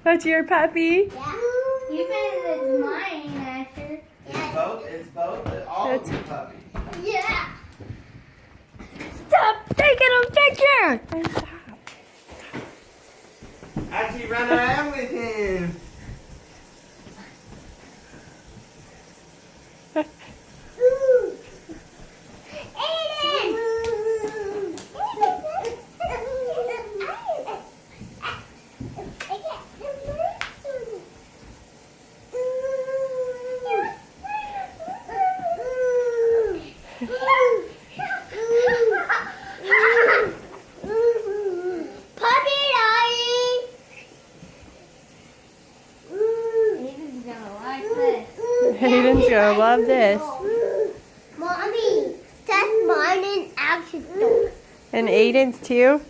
That's your puppy? Yeah. Even if it's mine, Asher. It's both. All of your puppies. Yeah. Stop taking him picture! Stop. Actually, run around with him. Hayden's gonna love this. Mommy, that's mine in action store. And Aiden's too?